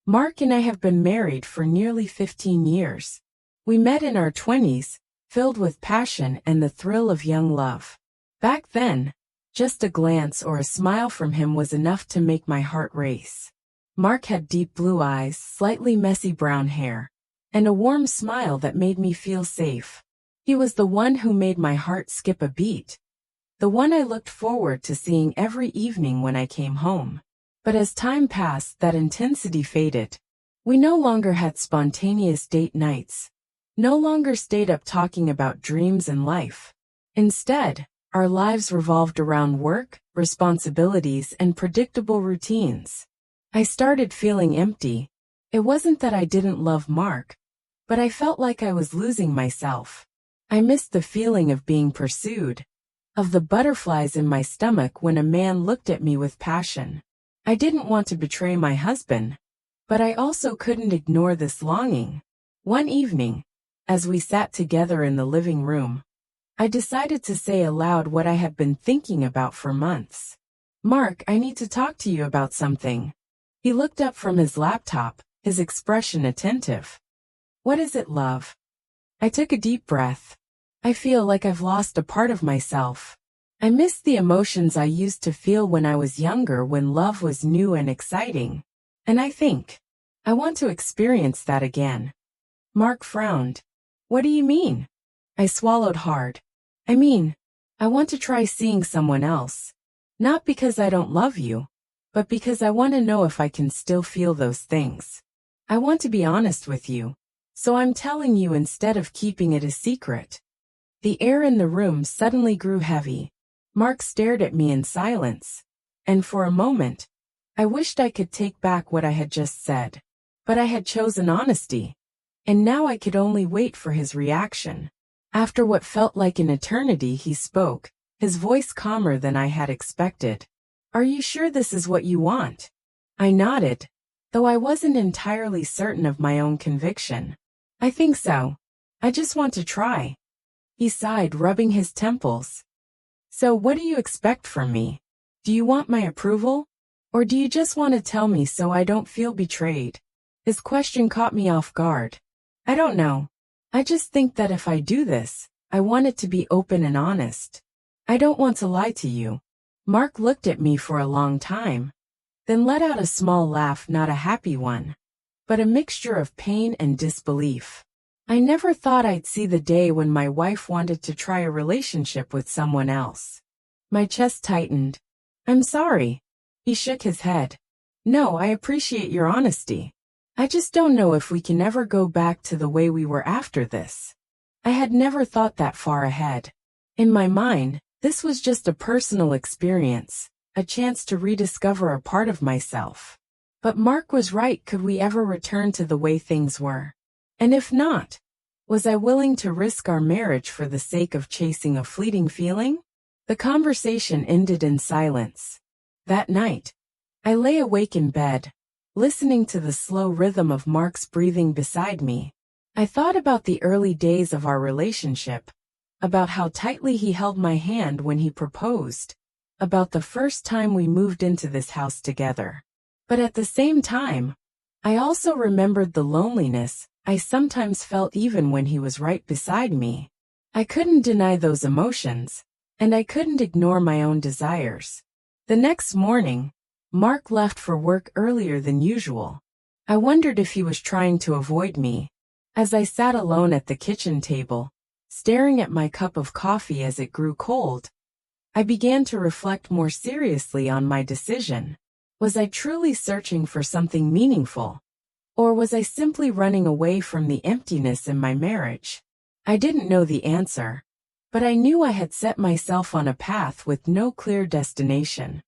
Mark and I have been married for nearly 15 years. We met in our 20s, filled with passion and the thrill of young love. Back then, just a glance or a smile from him was enough to make my heart race. Mark had deep blue eyes, slightly messy brown hair, and a warm smile that made me feel safe. He was the one who made my heart skip a beat, the one I looked forward to seeing every evening when I came home. But as time passed, that intensity faded. We no longer had spontaneous date nights, no longer stayed up talking about dreams and life. Instead, our lives revolved around work, responsibilities, and predictable routines. I started feeling empty. It wasn't that I didn't love Mark, but I felt like I was losing myself. I missed the feeling of being pursued, of the butterflies in my stomach when a man looked at me with passion. I didn't want to betray my husband, but I also couldn't ignore this longing. One evening, as we sat together in the living room, I decided to say aloud what I had been thinking about for months. "Mark, I need to talk to you about something." He looked up from his laptop, his expression attentive. "What is it, love?" I took a deep breath. "I feel like I've lost a part of myself. I miss the emotions I used to feel when I was younger, when love was new and exciting. And I think I want to experience that again." Mark frowned. "What do you mean?" I swallowed hard. I want to try seeing someone else. Not because I don't love you, but because I want to know if I can still feel those things. I want to be honest with you, so I'm telling you instead of keeping it a secret." The air in the room suddenly grew heavy. Mark stared at me in silence, and for a moment, I wished I could take back what I had just said. But I had chosen honesty, and now I could only wait for his reaction. After what felt like an eternity, he spoke, his voice calmer than I had expected. "Are you sure this is what you want?" I nodded, though I wasn't entirely certain of my own conviction. "I think so. I just want to try." He sighed, rubbing his temples. "So what do you expect from me? Do you want my approval? Or do you just want to tell me so I don't feel betrayed?" His question caught me off guard. "I don't know. I just think that if I do this, I want it to be open and honest. I don't want to lie to you." Mark looked at me for a long time, then let out a small laugh, not a happy one, but a mixture of pain and disbelief. I never thought I'd see the day when my wife wanted to try a relationship with someone else. My chest tightened. "I'm sorry." He shook his head. "No, I appreciate your honesty. I just don't know if we can ever go back to the way we were after this." I had never thought that far ahead. In my mind, this was just a personal experience, a chance to rediscover a part of myself. But Mark was right. Could we ever return to the way things were? And if not, was I willing to risk our marriage for the sake of chasing a fleeting feeling? The conversation ended in silence. That night, I lay awake in bed, listening to the slow rhythm of Mark's breathing beside me. I thought about the early days of our relationship, about how tightly he held my hand when he proposed, about the first time we moved into this house together. But at the same time, I also remembered the loneliness I sometimes felt even when he was right beside me. I couldn't deny those emotions, and I couldn't ignore my own desires. The next morning, Mark left for work earlier than usual. I wondered if he was trying to avoid me. As I sat alone at the kitchen table, staring at my cup of coffee as it grew cold, I began to reflect more seriously on my decision. Was I truly searching for something meaningful? Or was I simply running away from the emptiness in my marriage? I didn't know the answer, but I knew I had set myself on a path with no clear destination.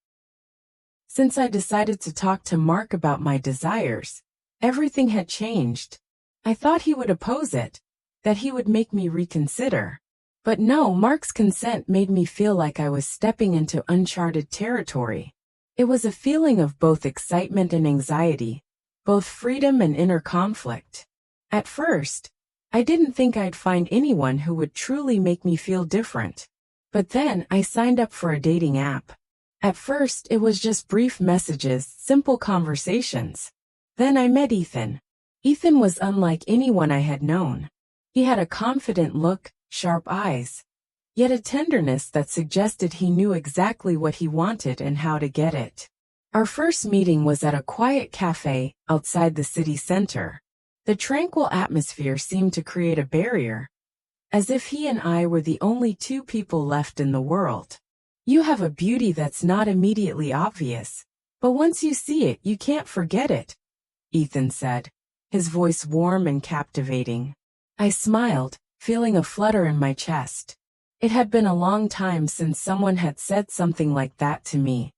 Since I decided to talk to Mark about my desires, everything had changed. I thought he would oppose it, that he would make me reconsider. But no, Mark's consent made me feel like I was stepping into uncharted territory. It was a feeling of both excitement and anxiety, both freedom and inner conflict. At first, I didn't think I'd find anyone who would truly make me feel different. But then I signed up for a dating app. At first, it was just brief messages, simple conversations. Then I met Ethan. Ethan was unlike anyone I had known. He had a confident look, sharp eyes, yet a tenderness that suggested he knew exactly what he wanted and how to get it. Our first meeting was at a quiet cafe outside the city center. The tranquil atmosphere seemed to create a barrier, as if he and I were the only two people left in the world. You have a beauty that's not immediately obvious, but once you see it, you can't forget it, Ethan said, his voice warm and captivating. I smiled, feeling a flutter in my chest. It had been a long time since someone had said something like that to me.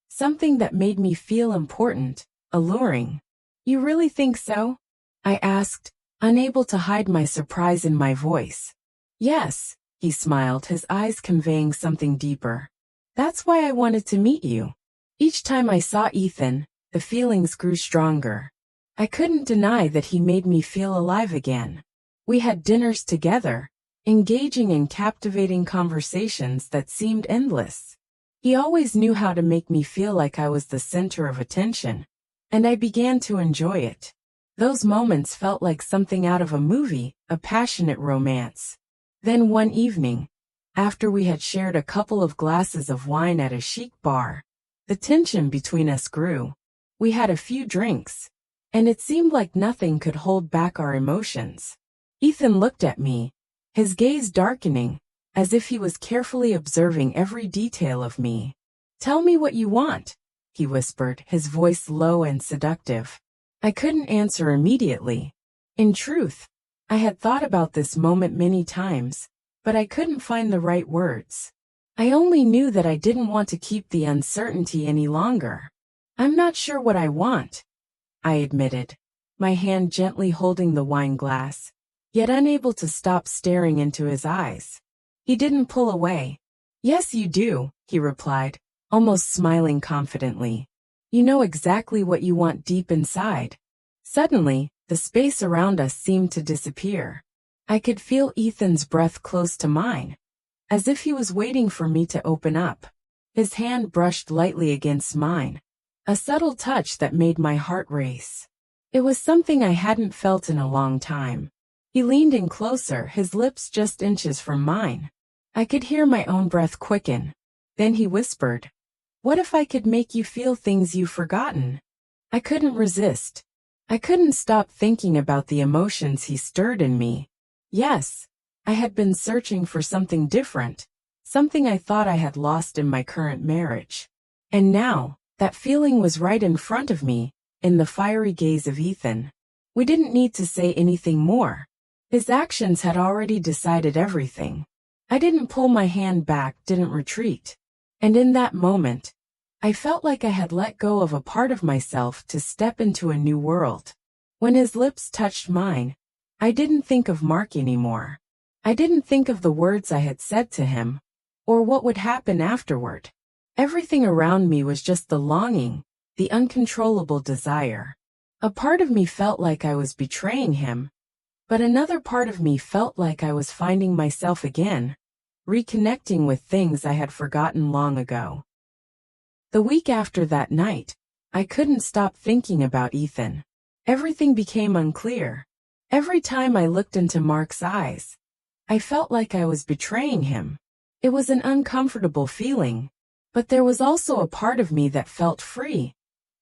Something that made me feel important, alluring. You really think so? I asked, unable to hide my surprise in my voice. Yes, he smiled, his eyes conveying something deeper. That's why I wanted to meet you. Each time I saw Ethan, the feelings grew stronger. I couldn't deny that he made me feel alive again. We had dinners together, engaging in captivating conversations that seemed endless. He always knew how to make me feel like I was the center of attention, and I began to enjoy it. Those moments felt like something out of a movie, a passionate romance. Then one evening, after we had shared a couple of glasses of wine at a chic bar, the tension between us grew. We had a few drinks, and it seemed like nothing could hold back our emotions. Ethan looked at me, his gaze darkening, as if he was carefully observing every detail of me. Tell me what you want, he whispered, his voice low and seductive. I couldn't answer immediately. In truth, I had thought about this moment many times, but I couldn't find the right words. I only knew that I didn't want to keep the uncertainty any longer. I'm not sure what I want, I admitted, my hand gently holding the wine glass, yet unable to stop staring into his eyes. He didn't pull away. Yes, you do, he replied, almost smiling confidently. You know exactly what you want deep inside. Suddenly, the space around us seemed to disappear. I could feel Ethan's breath close to mine, as if he was waiting for me to open up. His hand brushed lightly against mine, a subtle touch that made my heart race. It was something I hadn't felt in a long time. He leaned in closer, his lips just inches from mine. I could hear my own breath quicken. Then he whispered, "What if I could make you feel things you've forgotten?" I couldn't resist. I couldn't stop thinking about the emotions he stirred in me. Yes, I had been searching for something different, something I thought I had lost in my current marriage. And now, that feeling was right in front of me, in the fiery gaze of Ethan. We didn't need to say anything more. His actions had already decided everything. I didn't pull my hand back, didn't retreat. And in that moment, I felt like I had let go of a part of myself to step into a new world. When his lips touched mine, I didn't think of Mark anymore. I didn't think of the words I had said to him, or what would happen afterward. Everything around me was just the longing, the uncontrollable desire. A part of me felt like I was betraying him, but another part of me felt like I was finding myself again, reconnecting with things I had forgotten long ago. The week after that night, I couldn't stop thinking about Ethan. Everything became unclear. Every time I looked into Mark's eyes, I felt like I was betraying him. It was an uncomfortable feeling, but there was also a part of me that felt free,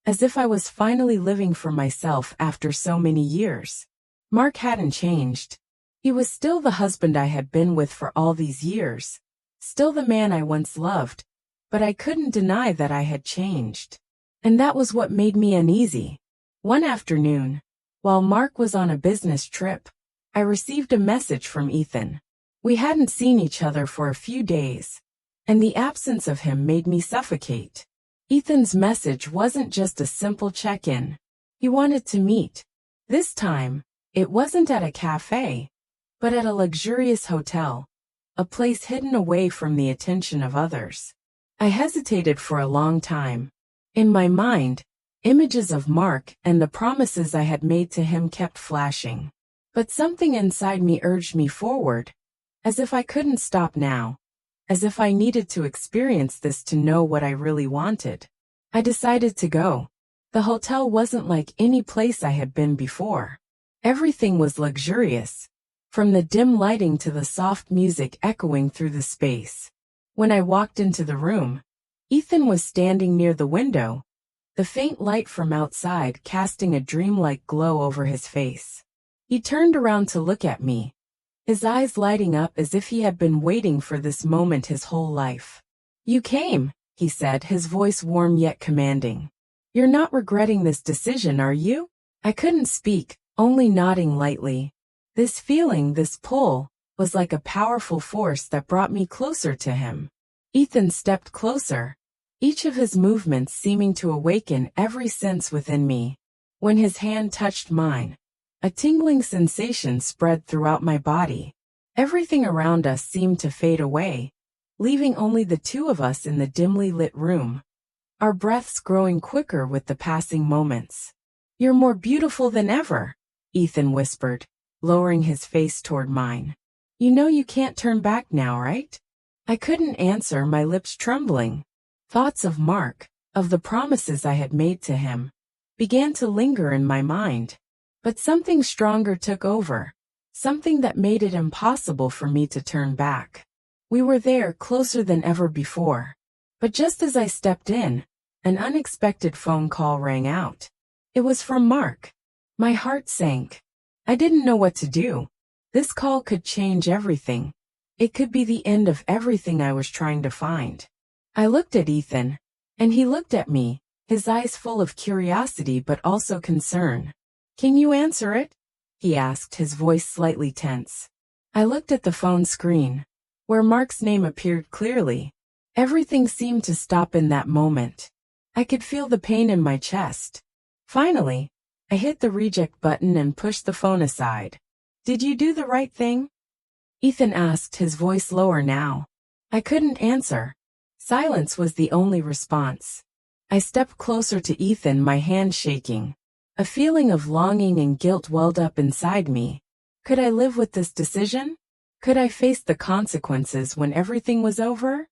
as if I was finally living for myself after so many years. Mark hadn't changed. He was still the husband I had been with for all these years, still the man I once loved, but I couldn't deny that I had changed. And that was what made me uneasy. One afternoon, while Mark was on a business trip, I received a message from Ethan. We hadn't seen each other for a few days, and the absence of him made me suffocate. Ethan's message wasn't just a simple check-in. He wanted to meet. This time, it wasn't at a cafe, but at a luxurious hotel, a place hidden away from the attention of others. I hesitated for a long time. In my mind, images of Mark and the promises I had made to him kept flashing. But something inside me urged me forward, as if I couldn't stop now, as if I needed to experience this to know what I really wanted. I decided to go. The hotel wasn't like any place I had been before. Everything was luxurious, from the dim lighting to the soft music echoing through the space. When I walked into the room, Ethan was standing near the window, the faint light from outside casting a dreamlike glow over his face. He turned around to look at me, his eyes lighting up as if he had been waiting for this moment his whole life. "You came," he said, his voice warm yet commanding. "You're not regretting this decision, are you?" I couldn't speak, only nodding lightly. This feeling, this pull, was like a powerful force that brought me closer to him. Ethan stepped closer, each of his movements seeming to awaken every sense within me. When his hand touched mine, a tingling sensation spread throughout my body. Everything around us seemed to fade away, leaving only the two of us in the dimly lit room, our breaths growing quicker with the passing moments. "You're more beautiful than ever," Ethan whispered, lowering his face toward mine. "You know you can't turn back now, right?" I couldn't answer, my lips trembling. Thoughts of Mark, of the promises I had made to him, began to linger in my mind. But something stronger took over, something that made it impossible for me to turn back. We were there, closer than ever before. But just as I stepped in, an unexpected phone call rang out. It was from Mark. My heart sank. I didn't know what to do. This call could change everything. It could be the end of everything I was trying to find. I looked at Ethan, and he looked at me, his eyes full of curiosity but also concern. "Can you answer it?" he asked, his voice slightly tense. I looked at the phone screen, where Mark's name appeared clearly. Everything seemed to stop in that moment. I could feel the pain in my chest. Finally, I hit the reject button and pushed the phone aside. "Did you do the right thing?" Ethan asked, his voice lower now. I couldn't answer. Silence was the only response. I stepped closer to Ethan, my hand shaking. A feeling of longing and guilt welled up inside me. Could I live with this decision? Could I face the consequences when everything was over?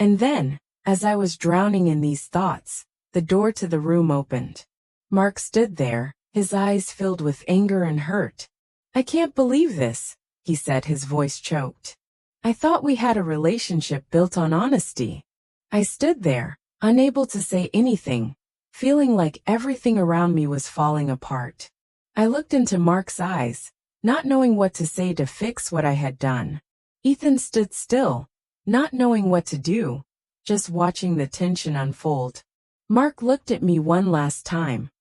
And then, as I was drowning in these thoughts, the door to the room opened. Mark stood there, his eyes filled with anger and hurt. "I can't believe this," he said, his voice choked. "I thought we had a relationship built on honesty." I stood there, unable to say anything, feeling like everything around me was falling apart. I looked into Mark's eyes, not knowing what to say to fix what I had done. Ethan stood still, not knowing what to do, just watching the tension unfold. Mark looked at me one last time,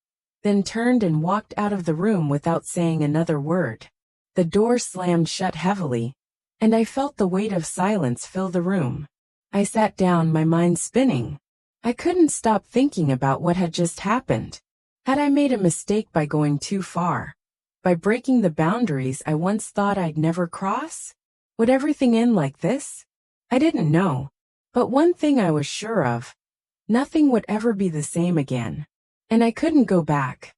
then turned and walked out of the room without saying another word. The door slammed shut heavily, and I felt the weight of silence fill the room. I sat down, my mind spinning. I couldn't stop thinking about what had just happened. Had I made a mistake by going too far? By breaking the boundaries I once thought I'd never cross? Would everything end like this? I didn't know. But one thing I was sure of. Nothing would ever be the same again. And I couldn't go back.